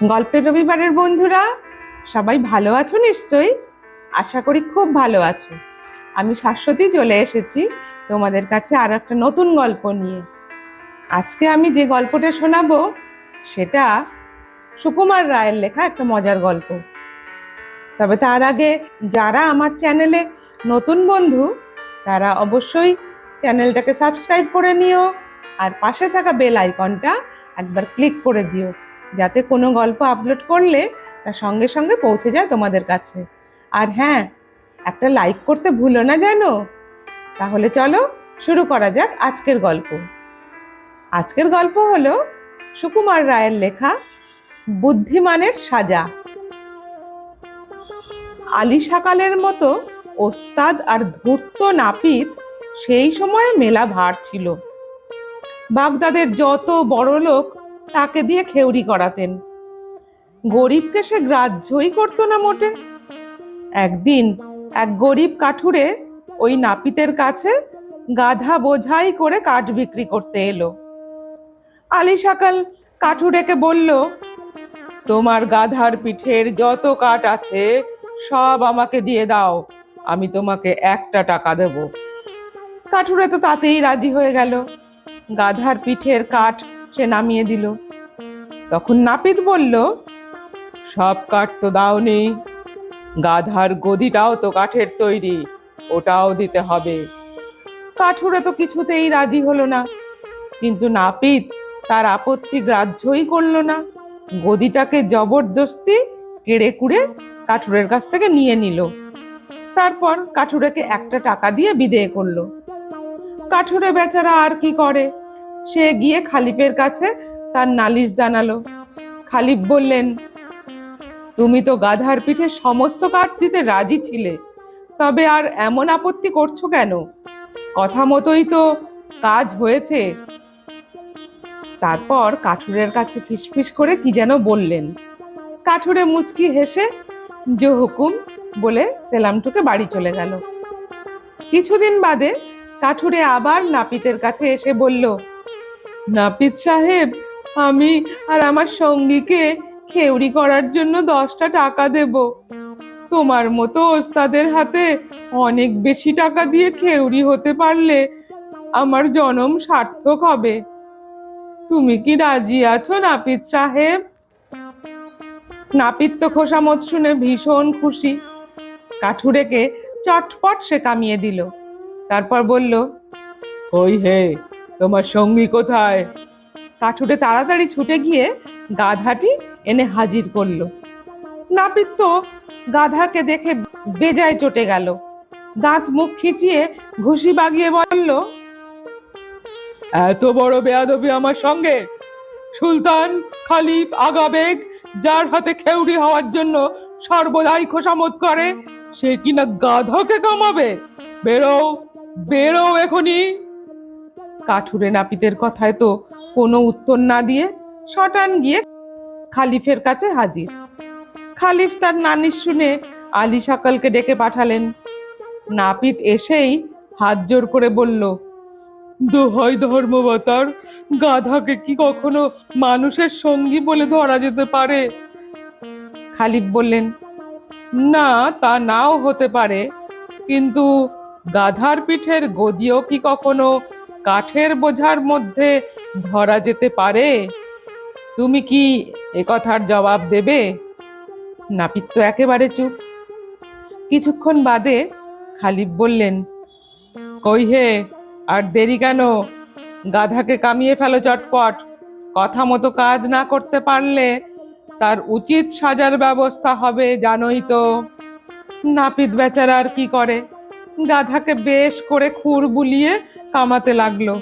গল্পের রবিবারের বন্ধুরা সবাই ভালো আছো নিশ্চয়ই। আশা করি খুব ভালো আছো। আমি শাশ্বতী চলে এসেছি তোমাদের কাছে আর একটা নতুন গল্প নিয়ে। আজকে আমি যে গল্পটা শোনাবো সেটা সুকুমার রায়ের লেখা একটা মজার গল্প। তবে তার আগে যারা আমার চ্যানেলে নতুন বন্ধু তারা অবশ্যই চ্যানেলটাকে সাবস্ক্রাইব করে নিও আর পাশে থাকা বেল আইকনটা একবার ক্লিক করে দিও, যাতে কোনো গল্প আপলোড করলে তা সঙ্গে সঙ্গে পৌঁছে যায় তোমাদের কাছে। আর হ্যাঁ, একটা লাইক করতে ভুলো না জানো। তাহলে চলো শুরু করা যাক আজকের গল্প। আজকের গল্প হলো সুকুমার রায়ের লেখা বুদ্ধিমানের সাজা। আলী সাকালের মতো ওস্তাদ আর ধূর্ত নাপিত সেই সময়ে মেলা ভার ছিল। বাগদাদের যত বড় লোক তাকে দিয়ে খেউরি করাতেন। গরিবকে সে গ্রাহ্যই করতো না মোটে। একদিন এক গরিব কাঠুরে ওই নাপিতের কাছে গাধা বোঝাই করে কাঠ বিক্রি করতে এলো। আলী সাকাল কাঠুরেকে বলল, তোমার গাধার পিঠের যত কাঠ আছে সব আমাকে দিয়ে দাও, আমি তোমাকে 1 টাকা দেব। কাঠুরে তো তাতেই রাজি হয়ে গেল। গাধার পিঠের কাঠ সে নামিয়ে দিল। তখন নাপিত বলল, সব কাঠ তো দাওনি, গাধার গদিটাও তো কাঠের তৈরি, ওটাও দিতে হবে। কাঠুরে তো কিছুতেই রাজি হলো না, কিন্তু নাপিত তার আপত্তি গ্রাহ্যই করলো না। গদিটাকে জবরদস্তি কেড়ে কুড়ে কাঠুরের কাছ থেকে নিয়ে নিল। তারপর কাঠুরেকে 1 টাকা দিয়ে বিদেয় করলো। কাঠুরে বেচারা আর কি করে, সে গিয়ে খালিফের কাছে তার নালিশ জানালো। খালিফ বললেন, তুমি তো গাধার পিঠে সমস্ত কাঠ দিতে রাজি ছিলে, তবে আর এমন আপত্তি করছো কেন? কথা মতোই তো কাজ হয়েছে। তারপর কাঠুরের কাছে ফিসফিস করে কি যেন বললেন। কাঠুরে মুচকি হেসে জো হুকুম বলে সেলাম ঠুকে বাড়ি চলে গেল। কিছুদিন বাদে কাঠুরে আবার নাপিতের কাছে এসে বলল, নাপিত সাহেব, আমি আর আমার সঙ্গীকে খেউরি করার জন্য 10টা টাকা দেব। তোমার মতো ওস্তাদের হাতে অনেক বেশি টাকা দিয়ে খেউরি হতে পারলে আমার জনম সার্থক হবে। তুমি কি রাজি আছো নাপিত সাহেব? নাপিত তো খোশামত শুনে ভীষণ খুশি। কাঠুরেকে চটপট সে কামিয়ে দিল। তারপর বলল, ওই হে, তোমার সঙ্গী কোথায়? কাঠুরে তাড়াতাড়ি ছুটে গিয়ে গাধাটি এনে হাজির করলো। নাপিত তো গাধাকে দেখে বেজায় চটে গেল। দাঁত মুখ খিচিয়ে ঘুষি বাগিয়ে বলল, এত বড় বেয়াদবি আমার সঙ্গে? সুলতান, খালিফ, আগাবেগ যার হাতে খেউরি হওয়ার জন্য সর্বদাই খোশামত করে, সে কিনা গাধাকে কামাবে? বেরো, বেরো এখনই। কাঠুরে নাপিতের কথায় তো কোনো উত্তর না দিয়ে শটান গিয়ে খালিফের কাছে হাজির। খালিফ তার নালিশ শুনে আলী সাকালকে ডেকে পাঠালেন। নাপিত এসেই হাত জোর করে বলল, দোহাই ধর্মবতার, গাধাকে কি কখনো মানুষের সঙ্গী বলে ধরা যেতে পারে? খালিফ বললেন, না, তা নাও হতে পারে, কিন্তু গাধার পিঠের গদিও কি কখনো কাঠের বোঝার মধ্যে ধরা যেতে পারে? তুমি কি এ কথার জবাব দেবে? নাপিত তো একেবারে চুপ। কিছুক্ষণ বাদে খালিফ বললেন, কই হে, আর দেরি কেন? গাধাকে কামিয়ে ফেলো চটপট। কথা মতো কাজ না করতে পারলে তার উচিত সাজার ব্যবস্থা হবে, জানোই তো। নাপিত বেচারা আর কি করে, গাধাকে বেশ করে খুর বুলিয়ে কামাতে লাগলো।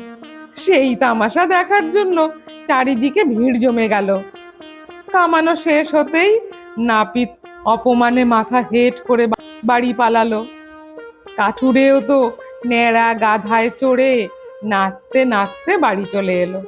সেই তামাশা দেখার জন্য চারিদিকে ভিড় জমে গেল। কামানো শেষ হতেই নাপিত অপমানে মাথা হেঁট করে বাড়ি পালালো। কাঠুরেও তো ন্যাড়া গাধায় চড়ে নাচতে নাচতে বাড়ি চলে এলো।